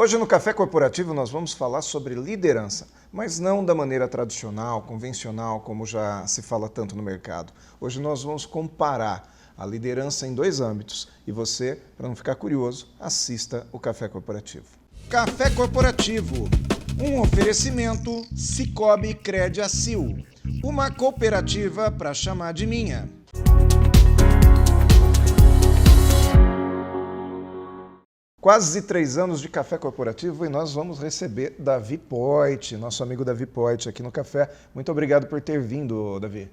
Hoje no Café Corporativo nós vamos falar sobre liderança, mas não da maneira tradicional, convencional, como já se fala tanto no mercado. Hoje nós vamos comparar a liderança em dois âmbitos e você, para não ficar curioso, assista o Café Corporativo. Café Corporativo, um oferecimento Cicobi Crediacil, uma cooperativa para chamar de minha. Quase 3 anos de Café Corporativo e nós vamos receber Davi Poit, nosso amigo Davi Poit aqui no Café. Muito obrigado por ter vindo, Davi.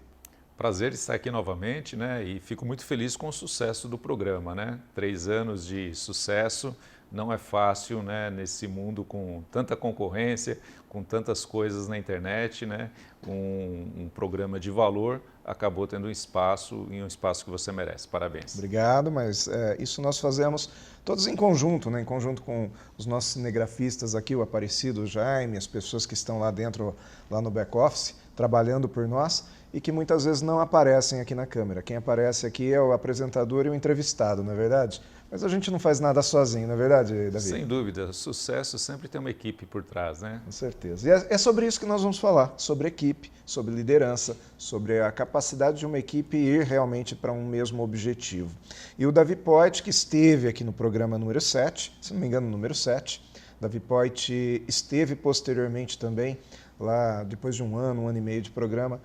Prazer estar aqui novamente, né? E fico muito feliz com o sucesso do programa, né? 3 anos de sucesso, não é fácil, né? Nesse mundo com tanta concorrência, com tantas coisas na internet, né? Um programa de valor acabou tendo um espaço e um espaço que você merece. Parabéns. Obrigado, mas isso nós fazemos todos em conjunto, né? Em conjunto com os nossos cinegrafistas aqui, o Aparecido, o Jaime, as pessoas que estão lá dentro, lá no back-office, trabalhando por nós e que muitas vezes não aparecem aqui na câmera. Quem aparece aqui é o apresentador e o entrevistado, não é verdade? Mas a gente não faz nada sozinho, não é verdade, Davi? Sem dúvida, sucesso sempre tem uma equipe por trás, né? Com certeza. E é sobre isso que nós vamos falar, sobre equipe, sobre liderança, sobre a capacidade de uma equipe ir realmente para um mesmo objetivo. E o Davi Poit, que esteve aqui no programa número 7, se não me engano, número 7, Davi Poit esteve posteriormente também, lá depois de um ano e meio de programa,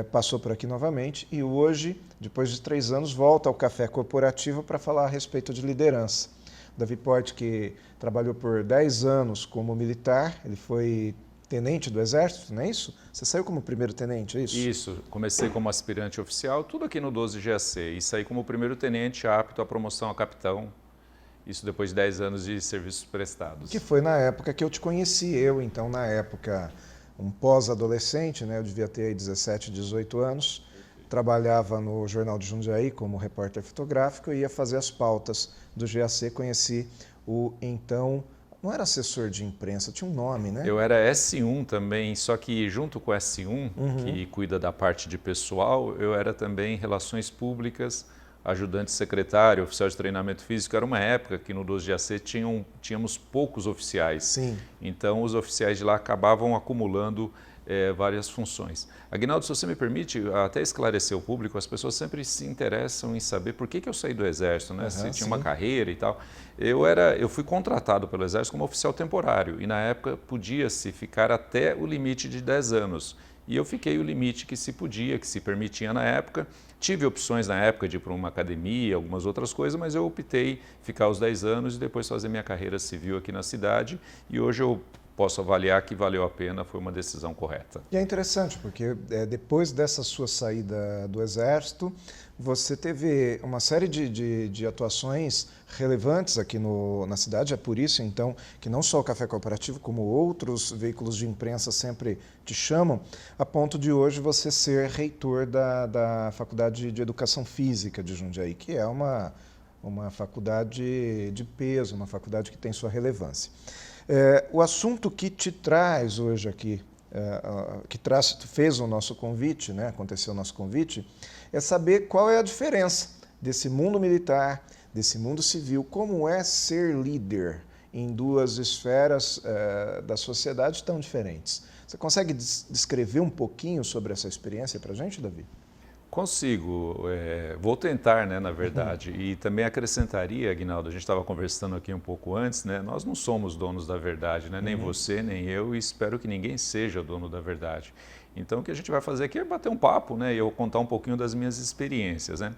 passou por aqui novamente e hoje, depois de 3 anos, volta ao Café Corporativo para falar a respeito de liderança. Davi Poit, que trabalhou por 10 anos como militar, ele foi tenente do Exército, não é isso? Você saiu como primeiro tenente, é isso? Isso, comecei como aspirante oficial, tudo aqui no 12 GAC, e saí como primeiro tenente apto à promoção a capitão, isso depois de 10 anos de serviços prestados. Que foi na época que eu te conheci, então na época um pós-adolescente, né? Eu devia ter aí 17, 18 anos, trabalhava no Jornal de Jundiaí como repórter fotográfico e ia fazer as pautas do GAC, conheci o então, não era assessor de imprensa, tinha um nome, né? Eu era S1 também, só que junto com o S1, que cuida da parte de pessoal, eu era também Relações Públicas, ajudante secretário, oficial de treinamento físico. Era uma época que no 12 GAC tínhamos poucos oficiais. Sim. Então os oficiais de lá acabavam acumulando várias funções. Aguinaldo, se você me permite, até esclarecer o público, as pessoas sempre se interessam em saber por que eu saí do Exército, né? Se tinha uma carreira e tal. Eu fui contratado pelo Exército como oficial temporário e na época podia-se ficar até o limite de 10 anos. E eu fiquei o limite que se podia, que se permitia na época. Tive opções na época de ir para uma academia, algumas outras coisas, mas eu optei ficar os 10 anos e depois fazer minha carreira civil aqui na cidade. E hoje eu posso avaliar que valeu a pena, foi uma decisão correta. E é interessante, porque depois dessa sua saída do Exército, você teve uma série de atuações relevantes aqui na cidade. É por isso, então, que não só o Café Corporativo, como outros veículos de imprensa sempre te chamam, a ponto de hoje você ser reitor da Faculdade de Educação Física de Jundiaí, que é uma faculdade de peso, uma faculdade que tem sua relevância. O assunto que te traz hoje aqui, fez o nosso convite, né, aconteceu o nosso convite, é saber qual é a diferença desse mundo militar, desse mundo civil, como é ser líder em duas esferas da sociedade tão diferentes. Você consegue descrever um pouquinho sobre essa experiência para a gente, Davi? Consigo, vou tentar, né, na verdade, e também acrescentaria, Aguinaldo, a gente estava conversando aqui um pouco antes, né, nós não somos donos da verdade, né, nem você, nem eu, e espero que ninguém seja dono da verdade. Então o que a gente vai fazer aqui é bater um papo, né, e eu contar um pouquinho das minhas experiências, né.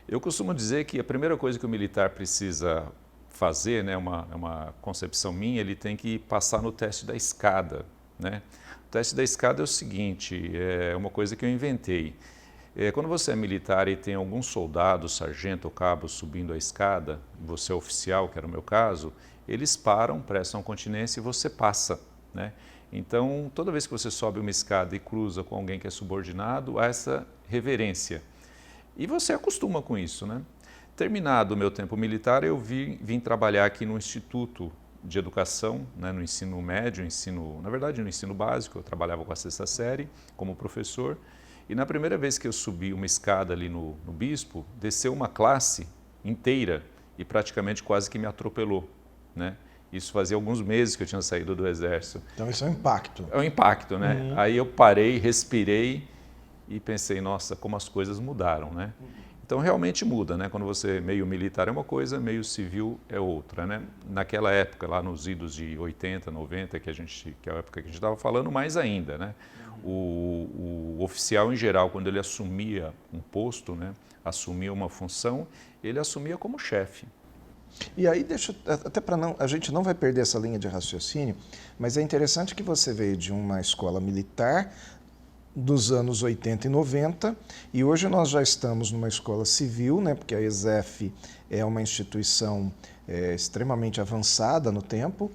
Eu costumo dizer que a primeira coisa que o militar precisa fazer, né, uma concepção minha, ele tem que passar no teste da escada, né. O teste da escada é o seguinte, é uma coisa que eu inventei. Quando você é militar e tem algum soldado, sargento ou cabo subindo a escada, você é oficial, que era o meu caso, eles param, prestam continência e você passa, né? Então, toda vez que você sobe uma escada e cruza com alguém que é subordinado, há essa reverência. E você acostuma com isso, né? Terminado o meu tempo militar, eu vim trabalhar aqui no Instituto de Educação, né, no ensino médio, na verdade no ensino básico. Eu trabalhava com a 6ª série como professor. E na primeira vez que eu subi uma escada ali no Bispo, desceu uma classe inteira e praticamente quase que me atropelou, né? Isso fazia alguns meses que eu tinha saído do Exército. Então isso é um impacto. É um impacto, né? Aí eu parei, respirei e pensei, nossa, como as coisas mudaram, né? Então realmente muda, né? Quando você meio militar é uma coisa, meio civil é outra, né? Naquela época, lá nos idos de 80, 90, que é a época que a gente estava falando, mais ainda, né? O oficial em geral, quando ele assumia um posto, né? Assumia uma função, ele assumia como chefe. E aí, até para não, a gente não vai perder essa linha de raciocínio, mas é interessante que você veio de uma escola militar dos anos 80 e 90, e hoje nós já estamos numa escola civil, né, porque a ESEF é uma instituição extremamente avançada no tempo,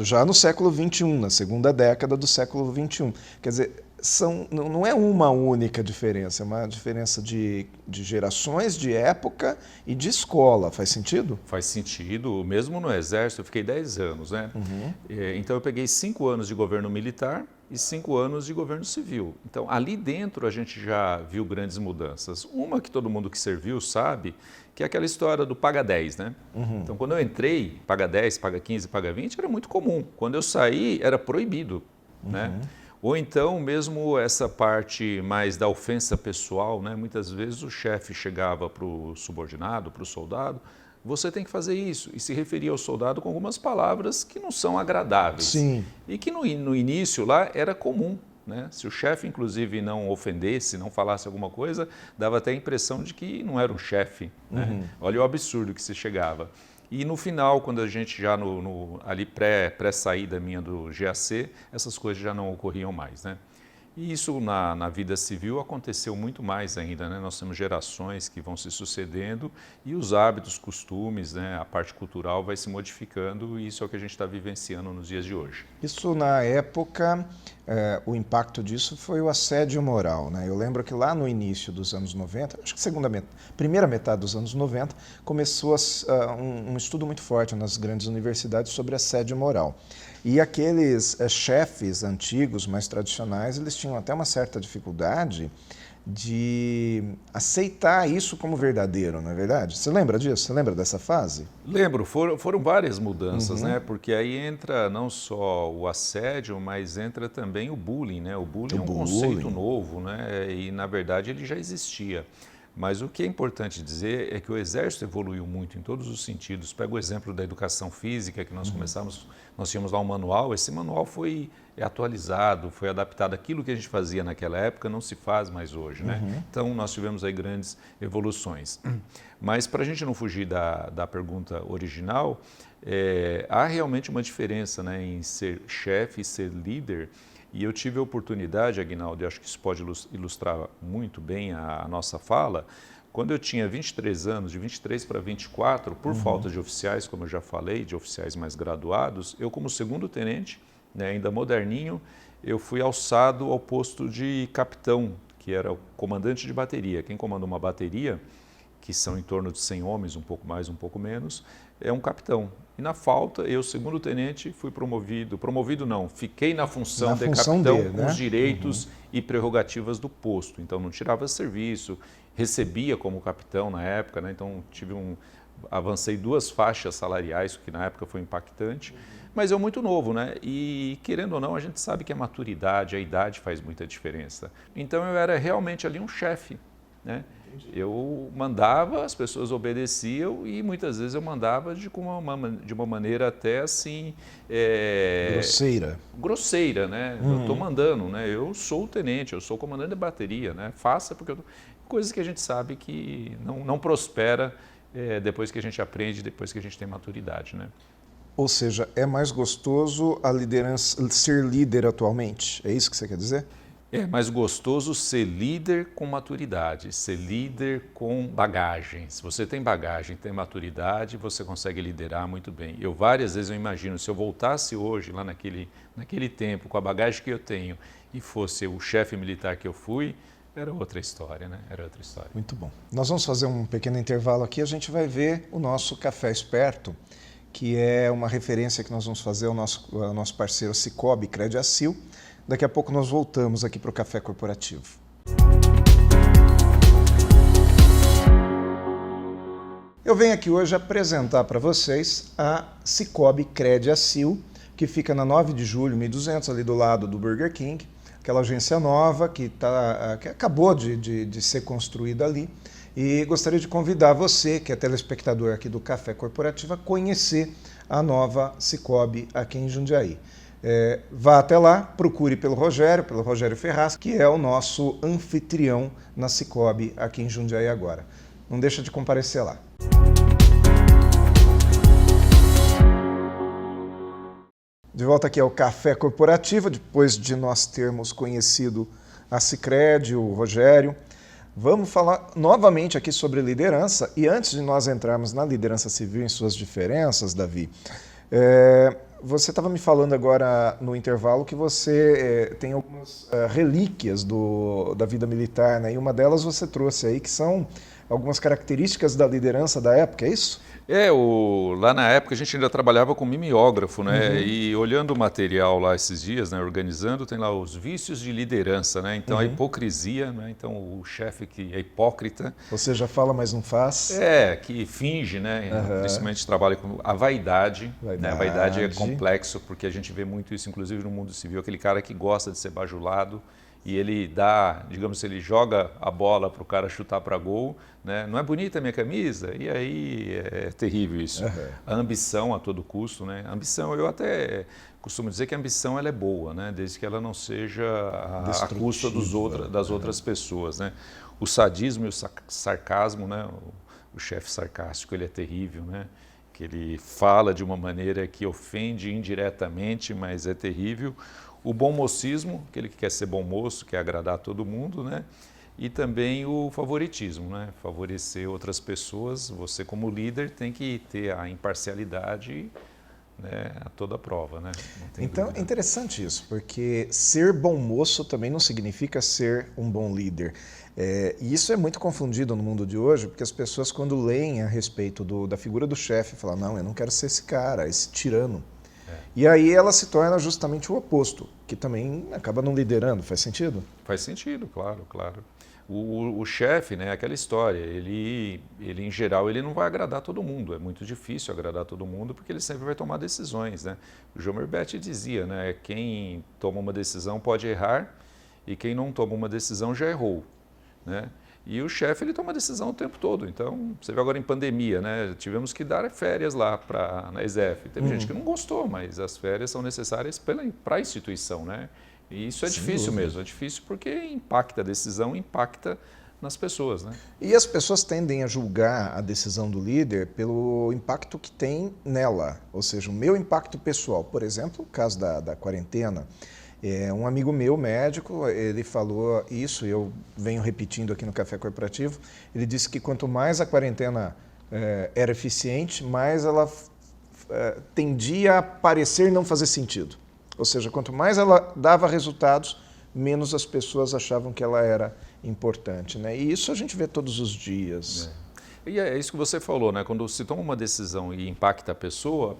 já no século XXI, na segunda década do século XXI. Quer dizer, não é uma única diferença, é uma diferença de gerações, de época e de escola. Faz sentido? Faz sentido. Mesmo no Exército, eu fiquei 10 anos, né? Então, eu peguei 5 anos de governo militar e 5 anos de governo civil. Então, ali dentro, a gente já viu grandes mudanças. Uma que todo mundo que serviu sabe, que é aquela história do paga 10, né? Então, quando eu entrei, paga 10, paga 15, paga 20, era muito comum. Quando eu saí, era proibido, né? Ou então, mesmo essa parte mais da ofensa pessoal, né? Muitas vezes o chefe chegava para o subordinado, para o soldado, você tem que fazer isso, e se referia ao soldado com algumas palavras que não são agradáveis. Sim. E que no início lá era comum, né? Se o chefe, inclusive, não ofendesse, não falasse alguma coisa, dava até a impressão de que não era um chefe, né? Olha o absurdo que se chegava. E no final, quando a gente já ali pré-saída minha do GAC, essas coisas já não ocorriam mais, né? E isso na vida civil aconteceu muito mais ainda, né? Nós temos gerações que vão se sucedendo e os hábitos, costumes, né? A parte cultural vai se modificando e isso é o que a gente está vivenciando nos dias de hoje. Isso, na época, o impacto disso foi o assédio moral, né? Eu lembro que lá no início dos anos 90, acho que primeira metade dos anos 90, começou um estudo muito forte nas grandes universidades sobre assédio moral. E aqueles chefes antigos, mais tradicionais, eles tinham até uma certa dificuldade de aceitar isso como verdadeiro, não é verdade? Você lembra disso? Você lembra dessa fase? Lembro, foram várias mudanças, né? Porque aí entra não só o assédio, mas entra também o bullying, né? O bullying é um conceito novo, né? E, na verdade, ele já existia. Mas o que é importante dizer é que o Exército evoluiu muito em todos os sentidos. Pega o exemplo da educação física, que nós nós tínhamos lá um manual, esse manual foi atualizado, foi adaptado. Aquilo que a gente fazia naquela época não se faz mais hoje, né? Então, nós tivemos aí grandes evoluções. Mas, para a gente não fugir da pergunta original, há realmente uma diferença, né, em ser chefe e ser líder. E eu tive a oportunidade, Aguinaldo, e acho que isso pode ilustrar muito bem a nossa fala, quando eu tinha 23 anos, de 23 para 24, por falta de oficiais, como eu já falei, de oficiais mais graduados, eu como segundo tenente, né, ainda moderninho, eu fui alçado ao posto de capitão, que era o comandante de bateria. Quem comanda uma bateria, que são em torno de 100 homens, um pouco mais, um pouco menos, é um capitão. E na falta, eu, segundo tenente, fui promovido não, fiquei na função de capitão com os direitos e prerrogativas do posto. Então, não tirava serviço, recebia como capitão na época, né? Então, avancei 2 faixas salariais, que na época foi impactante, mas eu muito novo, né? E, querendo ou não, a gente sabe que a maturidade, a idade faz muita diferença. Então, eu era realmente ali um chefe, né? Eu mandava, as pessoas obedeciam e muitas vezes eu mandava de uma maneira até assim... grosseira, né? Eu estou mandando, né? Eu sou o tenente, eu sou o comandante de bateria, né? Faça porque coisas que a gente sabe que não prospera depois que a gente aprende, depois que a gente tem maturidade, né? Ou seja, é mais gostoso a liderança, ser líder atualmente? É isso que você quer dizer? É mais gostoso ser líder com maturidade, ser líder com bagagem. Se você tem bagagem, tem maturidade, você consegue liderar muito bem. Várias vezes eu imagino, se eu voltasse hoje, lá naquele tempo, com a bagagem que eu tenho, e fosse o chefe militar que eu fui, era outra história, né? Era outra história. Muito bom. Nós vamos fazer um pequeno intervalo aqui, a gente vai ver o nosso Café Esperto, que é uma referência que nós vamos fazer ao nosso parceiro Cicobi Crediacil. Daqui a pouco nós voltamos aqui para o Café Corporativo. Eu venho aqui hoje apresentar para vocês a Cicobi Crediacil, que fica na 9 de julho, 1200, ali do lado do Burger King, aquela agência nova que acabou de ser construída ali. E gostaria de convidar você, que é telespectador aqui do Café Corporativo, a conhecer a nova Cicobi aqui em Jundiaí. Vá até lá, procure pelo Rogério Ferraz, que é o nosso anfitrião na Cicobi aqui em Jundiaí agora. Não deixa de comparecer lá. De volta aqui ao Café Corporativo, depois de nós termos conhecido a Sicredi, o Rogério. Vamos falar novamente aqui sobre liderança, e antes de nós entrarmos na liderança civil em suas diferenças, Davi, você estava me falando agora no intervalo que você tem algumas relíquias da vida militar, né? E uma delas você trouxe aí, que são algumas características da liderança da época, é isso? Lá na época a gente ainda trabalhava com mimeógrafo, né? E olhando o material lá esses dias, né? Organizando, tem lá os vícios de liderança, né? Então a hipocrisia, né? Então o chefe que é hipócrita. Você já fala, mas não faz. Que finge, né? Principalmente trabalha com a vaidade. Né? A vaidade é complexo, porque a gente vê muito isso, inclusive no mundo civil, aquele cara que gosta de ser bajulado. E ele ele joga a bola para o cara chutar para gol, né? Não é bonita a minha camisa? E aí é terrível isso. A ambição a todo custo, né? A ambição, eu até costumo dizer que a ambição ela é boa, né? Desde que ela não seja a custa das outras pessoas, né? O sadismo e o sarcasmo, né? O chefe sarcástico, ele é terrível, né? Que ele fala de uma maneira que ofende indiretamente, mas é terrível. O bom mocismo, aquele que quer ser bom moço, quer agradar todo mundo, né? E também o favoritismo, né? Favorecer outras pessoas. Você, como líder, tem que ter a imparcialidade, né, a toda prova, né? Então, é interessante isso, porque ser bom moço também não significa ser um bom líder. E isso é muito confundido no mundo de hoje, porque as pessoas, quando leem a respeito da figura do chefe, falam, não, eu não quero ser esse cara, esse tirano. E aí ela se torna justamente o oposto, que também acaba não liderando. Faz sentido? Faz sentido, claro, claro. O chefe, né, aquela história, ele em geral ele não vai agradar todo mundo, é muito difícil agradar todo mundo porque ele sempre vai tomar decisões, né? O João Merbetti dizia, né, quem toma uma decisão pode errar e quem não toma uma decisão já errou, né? E o chefe, ele toma decisão o tempo todo. Então, você vê agora em pandemia, né? Tivemos que dar férias lá na ESEF. Teve gente que não gostou, mas as férias são necessárias para a instituição, né? E isso é difícil mesmo. É difícil porque impacta a decisão, impacta nas pessoas, né? E as pessoas tendem a julgar a decisão do líder pelo impacto que tem nela. Ou seja, o meu impacto pessoal. Por exemplo, o caso da quarentena. Um amigo meu, médico, ele falou isso, e eu venho repetindo aqui no Café Corporativo, ele disse que quanto mais a quarentena era eficiente, mais ela tendia a parecer não fazer sentido. Ou seja, quanto mais ela dava resultados, menos as pessoas achavam que ela era importante, né? E isso a gente vê todos os dias. E é isso que você falou, né? Quando se toma uma decisão e impacta a pessoa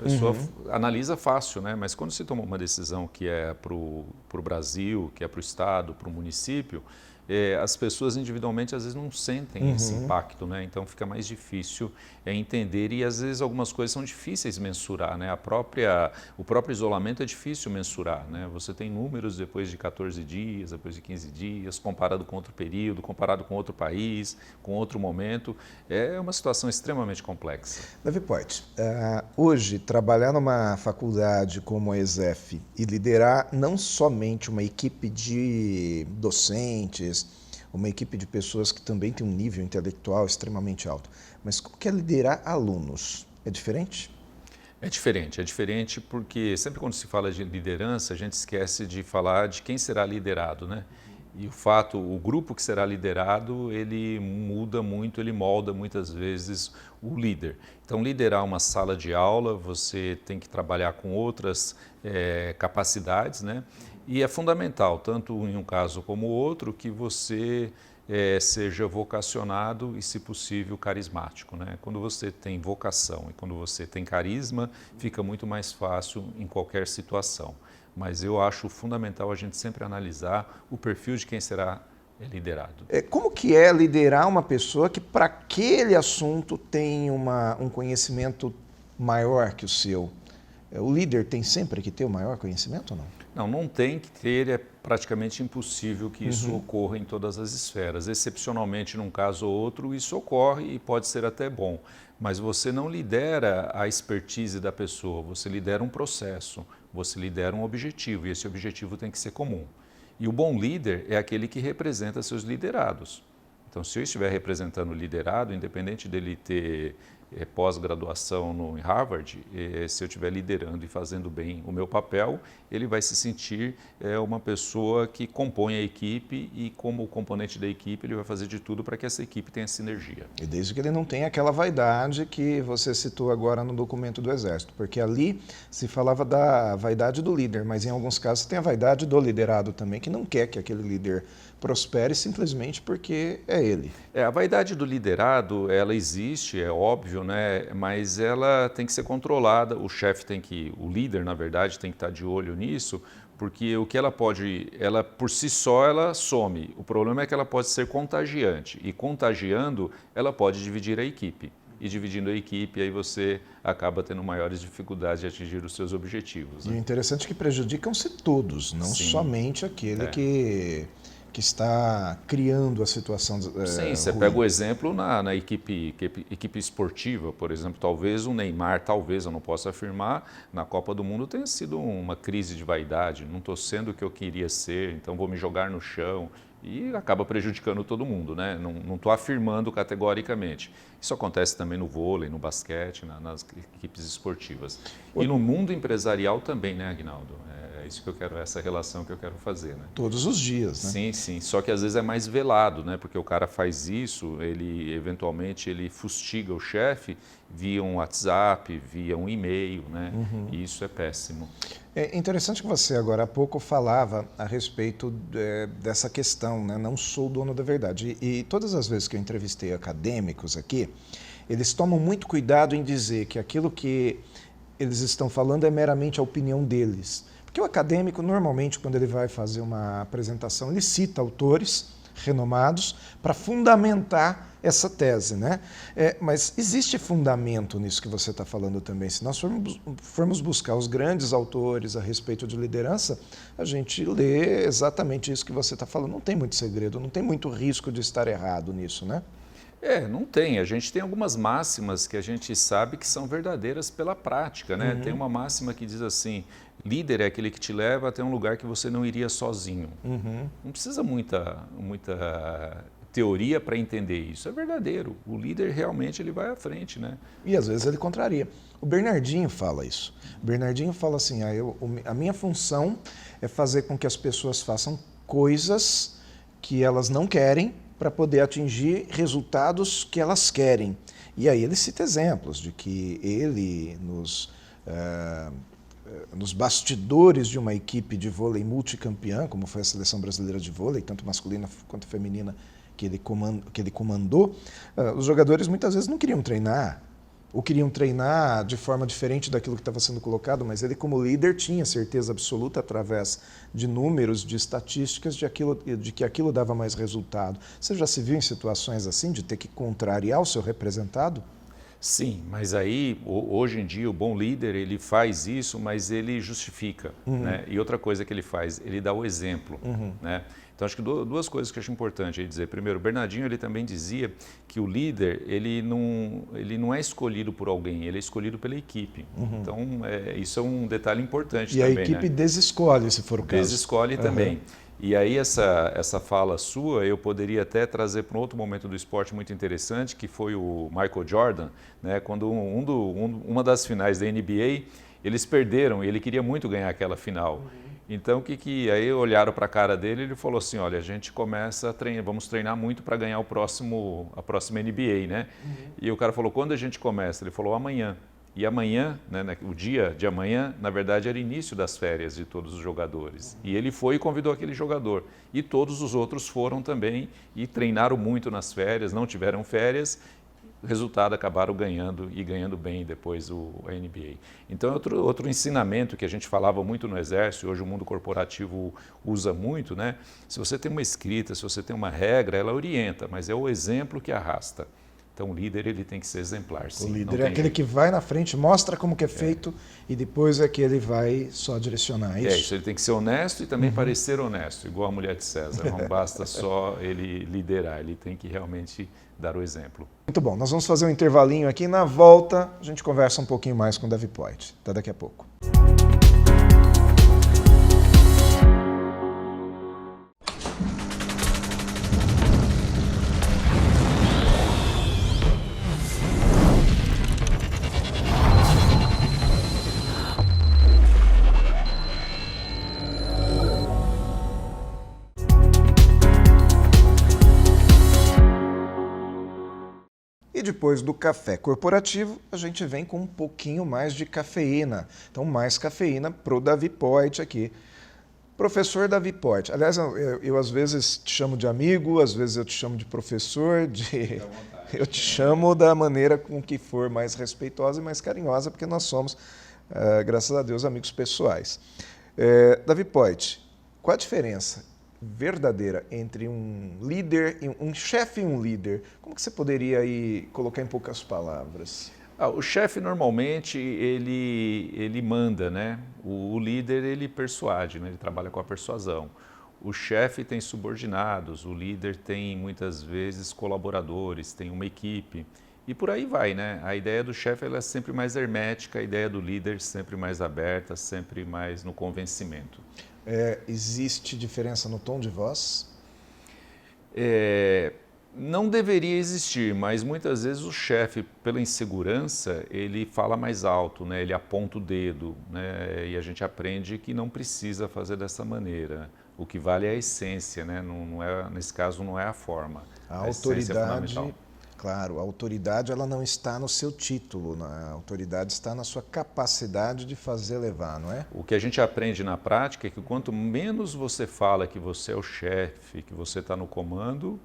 analisa fácil, né? Mas quando se toma uma decisão que é para o Brasil, que é para o Estado, para o município, as pessoas individualmente às vezes não sentem esse impacto, né? Então fica mais difícil entender e às vezes algumas coisas são difíceis de mensurar, né? O próprio isolamento é difícil mensurar, né? Você tem números depois de 14 dias, depois de 15 dias, comparado com outro período, comparado com outro país, com outro momento. É uma situação extremamente complexa. Davi Poit, hoje trabalhar numa faculdade como a ESEF e liderar não somente uma equipe de docentes, uma equipe de pessoas que também tem um nível intelectual extremamente alto, mas como que é liderar alunos? É diferente? É diferente porque sempre quando se fala de liderança, a gente esquece de falar de quem será liderado, né? E o grupo que será liderado, ele muda muito, ele molda muitas vezes o líder. Então, liderar uma sala de aula, você tem que trabalhar com outras capacidades, né? E é fundamental, tanto em um caso como outro, que você seja vocacionado e, se possível, carismático, né? Quando você tem vocação e quando você tem carisma, fica muito mais fácil em qualquer situação. Mas eu acho fundamental a gente sempre analisar o perfil de quem será é liderado. Como que é liderar uma pessoa que para aquele assunto tem um conhecimento maior que o seu? O líder tem sempre que ter o maior conhecimento ou não? Não, não tem que ter, é praticamente impossível que isso ocorra em todas as esferas. Excepcionalmente, num caso ou outro, isso ocorre e pode ser até bom. Mas você não lidera a expertise da pessoa, você lidera um processo, você lidera um objetivo, e esse objetivo tem que ser comum. E o bom líder é aquele que representa seus liderados. Então, se eu estiver representando o liderado, independente dele ter pós-graduação em Harvard, se eu estiver liderando e fazendo bem o meu papel, ele vai se sentir uma pessoa que compõe a equipe e, como componente da equipe, ele vai fazer de tudo para que essa equipe tenha sinergia. E desde que ele não tenha aquela vaidade que você citou agora no documento do Exército, porque ali se falava da vaidade do líder, mas em alguns casos tem a vaidade do liderado também, que não quer que aquele líder prospere simplesmente porque é ele. A vaidade do liderado, ela existe, é óbvio, né? Mas ela tem que ser controlada, o líder, na verdade, tem que estar de olho nisso, porque o que ela pode, ela por si só, ela some. O problema é que ela pode ser contagiante, e contagiando, ela pode dividir a equipe. E dividindo a equipe, aí você acaba tendo maiores dificuldades de atingir os seus objetivos. Né? E o interessante é que prejudicam-se todos, não Sim. somente aquele que está criando a situação Sim, você ruim. pega o exemplo na equipe esportiva, por exemplo, talvez o Neymar, talvez, eu não posso afirmar, na Copa do Mundo tenha sido uma crise de vaidade, não estou sendo o que eu queria ser, então vou me jogar no chão, e acaba prejudicando todo mundo, né? Não estou afirmando categoricamente. Isso acontece também no vôlei, no basquete, nas equipes esportivas. E no mundo empresarial também, né, Aguinaldo? É isso que eu quero, essa relação que eu quero fazer, né? Todos os dias, né? Sim, sim. Só que às vezes é mais velado, né? Porque o cara faz isso, ele eventualmente ele fustiga o chefe via um WhatsApp, via um e-mail, né? E isso é péssimo. É interessante que você agora há pouco falava a respeito dessa questão, né? Não sou o dono da verdade. E todas as vezes que eu entrevistei acadêmicos aqui, eles tomam muito cuidado em dizer que aquilo que eles estão falando é meramente a opinião deles. Porque o acadêmico, normalmente, quando ele vai fazer uma apresentação, ele cita autores renomados para fundamentar essa tese, né? Mas existe fundamento nisso que você está falando também. Se nós formos buscar os grandes autores a respeito de liderança, a gente lê exatamente isso que você está falando. Não tem muito segredo, não tem muito risco de estar errado nisso, né? Não tem. A gente tem algumas máximas que a gente sabe que são verdadeiras pela prática, né? Tem uma máxima que diz assim, líder é aquele que te leva até um lugar que você não iria sozinho. Não precisa muita teoria para entender isso. É verdadeiro. O líder realmente ele vai à frente, né? E às vezes ele contraria. O Bernardinho fala isso. O Bernardinho fala assim, a minha função é fazer com que as pessoas façam coisas que elas não querem para poder atingir resultados que elas querem. E aí ele cita exemplos de que ele, nos bastidores de uma equipe de vôlei multicampeã, como foi a Seleção Brasileira de Vôlei, tanto masculina quanto feminina, que ele comandou, os jogadores muitas vezes não queriam treinar, ou queriam treinar de forma diferente daquilo que estava sendo colocado, mas ele, como líder, tinha certeza absoluta, através de números, de estatísticas, de que aquilo dava mais resultado. Você já se viu em situações assim, de ter que contrariar o seu representado? Sim, mas aí, hoje em dia, o bom líder, ele faz isso, mas ele justifica. Né? E outra coisa que ele faz, ele dá o exemplo. Né? Então, acho que duas coisas que eu acho importante aí dizer. Primeiro, o Bernardinho ele também dizia que o líder ele não é escolhido por alguém, ele é escolhido pela equipe. Então, isso é um detalhe importante também. E a equipe desescolhe, se for o caso. Desescolhe também. E aí essa fala sua eu poderia até trazer para um outro momento do esporte muito interessante, que foi o Michael Jordan, né? Quando uma das finais da NBA, eles perderam e ele queria muito ganhar aquela final. Então, aí olharam para a cara dele e ele falou assim, olha, a gente começa a treinar, vamos treinar muito para ganhar a próxima NBA, né? E o cara falou, quando a gente começa? Ele falou, amanhã. E amanhã, né, o dia de amanhã, na verdade, era início das férias de todos os jogadores. E ele foi e convidou aquele jogador. E todos os outros foram também e treinaram muito nas férias, não tiveram férias. resultado, acabaram ganhando e ganhando bem depois a NBA. Então, outro ensinamento que a gente falava muito no Exército, hoje o mundo corporativo usa muito, né? Se você tem uma escrita, se você tem uma regra, ela orienta, mas é o exemplo que arrasta. Então, o líder ele tem que ser exemplar, sim. O líder é aquele que vai na frente, mostra como que é feito e depois é que ele vai só direcionar. É isso, ele tem que ser honesto e também parecer honesto, igual a mulher de César. Não basta só ele liderar, ele tem que realmente dar o exemplo. Muito bom, nós vamos fazer um intervalinho aqui. Na volta, a gente conversa um pouquinho mais com o Davi Poit. Até daqui a pouco. E depois do café corporativo, a gente vem com um pouquinho mais de cafeína. Então, mais cafeína para o Davi Poit aqui. Professor Davi Poit. Aliás, eu às vezes te chamo de amigo, às vezes eu te chamo de professor, eu te chamo da maneira com que for mais respeitosa e mais carinhosa, porque nós somos, graças a Deus, amigos pessoais. Davi Poit, qual a diferença verdadeira entre um líder, um chefe e um líder? Como que você poderia aí colocar em poucas palavras? O chefe normalmente ele manda, né? O líder ele persuade, né? Ele trabalha com a persuasão. O chefe tem subordinados, o líder tem muitas vezes colaboradores, tem uma equipe e por aí vai, né? A ideia do chefe ela é sempre mais hermética, a ideia do líder sempre mais aberta, sempre mais no convencimento. Existe diferença no tom de voz? Não deveria existir, mas muitas vezes o chefe, pela insegurança, ele fala mais alto, né? Ele aponta o dedo, né? E a gente aprende que não precisa fazer dessa maneira. O que vale é a essência, né? Nesse caso não é a forma. A autoridade, claro, a autoridade ela não está no seu título, a autoridade está na sua capacidade de fazer levar, não é? O que a gente aprende na prática é que quanto menos você fala que você é o chefe, que você está no comando,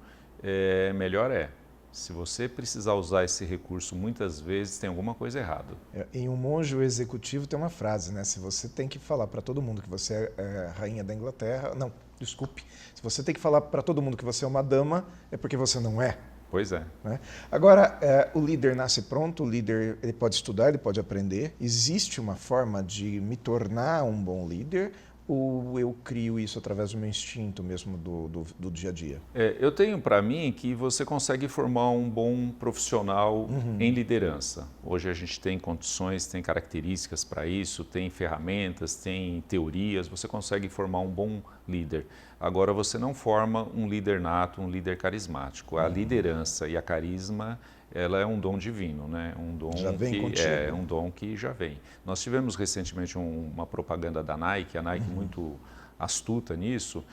melhor é. Se você precisar usar esse recurso muitas vezes, tem alguma coisa errada. Em Um Monge Executivo tem uma frase, né? Se você tem que falar para todo mundo que você é a rainha da Inglaterra, não, desculpe. Se você tem que falar para todo mundo que você é uma dama, é porque você não é. Pois é. Né? Agora, o líder nasce pronto, o líder ele pode estudar, ele pode aprender. Existe uma forma de me tornar um bom líder ou eu crio isso através do meu instinto mesmo do dia a dia? Eu tenho para mim que você consegue formar um bom profissional em liderança. Hoje a gente tem condições, tem características para isso, tem ferramentas, tem teorias, você consegue formar um bom líder. Agora você não forma um líder nato, um líder carismático. A liderança e a carisma, ela é um dom divino, né? Um dom já vem que contigo. é um dom que já vem. Nós tivemos recentemente uma propaganda da Nike, a Nike muito astuta nisso.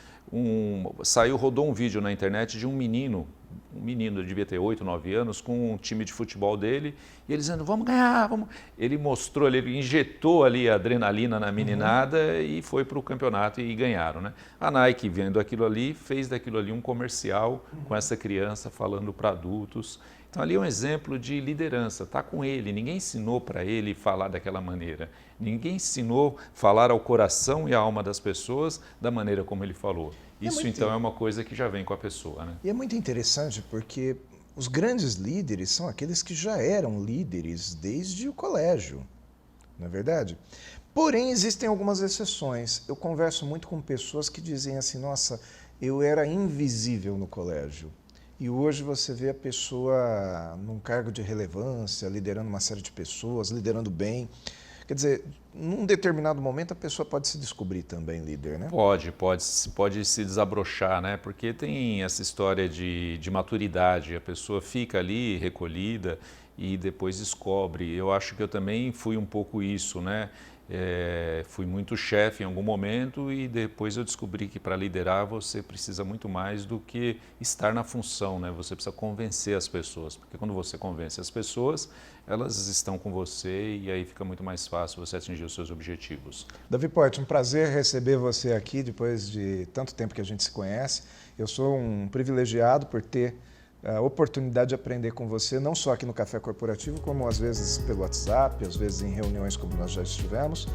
Rodou um vídeo na internet de um menino devia ter 8, 9 anos, com um time de futebol dele, e ele dizendo, vamos ganhar, vamos. Ele mostrou, ele injetou ali a adrenalina na meninada e foi para o campeonato e ganharam, né? A Nike, vendo aquilo ali, fez daquilo ali um comercial com essa criança falando para adultos. Então ali é um exemplo de liderança, está com ele, ninguém ensinou para ele falar daquela maneira, ninguém ensinou falar ao coração e à alma das pessoas da maneira como ele falou. Isso então é uma coisa que já vem com a pessoa, né? E é muito interessante porque os grandes líderes são aqueles que já eram líderes desde o colégio, não é verdade? Porém, existem algumas exceções. Eu converso muito com pessoas que dizem assim, nossa, eu era invisível no colégio. E hoje você vê a pessoa num cargo de relevância, liderando uma série de pessoas, liderando bem. Quer dizer, num determinado momento a pessoa pode se descobrir também líder, né? Pode se desabrochar, né? Porque tem essa história de maturidade, a pessoa fica ali recolhida e depois descobre. Eu acho que eu também fui um pouco isso, né? Fui muito chefe em algum momento e depois eu descobri que para liderar você precisa muito mais do que estar na função, né? Você precisa convencer as pessoas, porque quando você convence as pessoas, elas estão com você e aí fica muito mais fácil você atingir os seus objetivos. Davi Poit, um prazer receber você aqui depois de tanto tempo que a gente se conhece. Eu sou um privilegiado por ter a oportunidade de aprender com você, não só aqui no Café Corporativo, como às vezes pelo WhatsApp, às vezes em reuniões como nós já estivemos.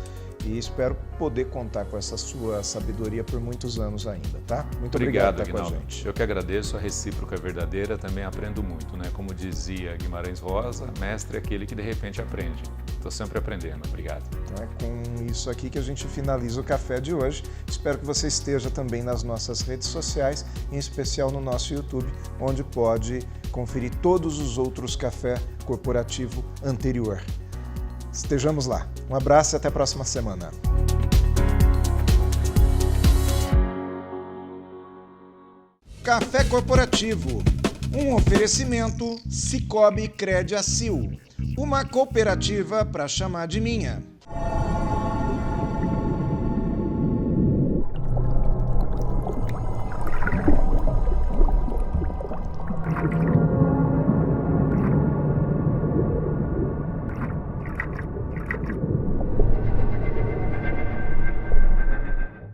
E espero poder contar com essa sua sabedoria por muitos anos ainda, tá? Muito obrigado por estar com a gente. Eu que agradeço, a recíproca é verdadeira, também aprendo muito, né? Como dizia Guimarães Rosa, mestre é aquele que de repente aprende. Estou sempre aprendendo. Obrigado. Então é com isso aqui que a gente finaliza o café de hoje. Espero que você esteja também nas nossas redes sociais, em especial no nosso YouTube, onde pode conferir todos os outros café corporativo anterior. Estejamos lá. Um abraço e até a próxima semana. Café Corporativo, um oferecimento Cicobi Crédito Acil, uma cooperativa para chamar de minha.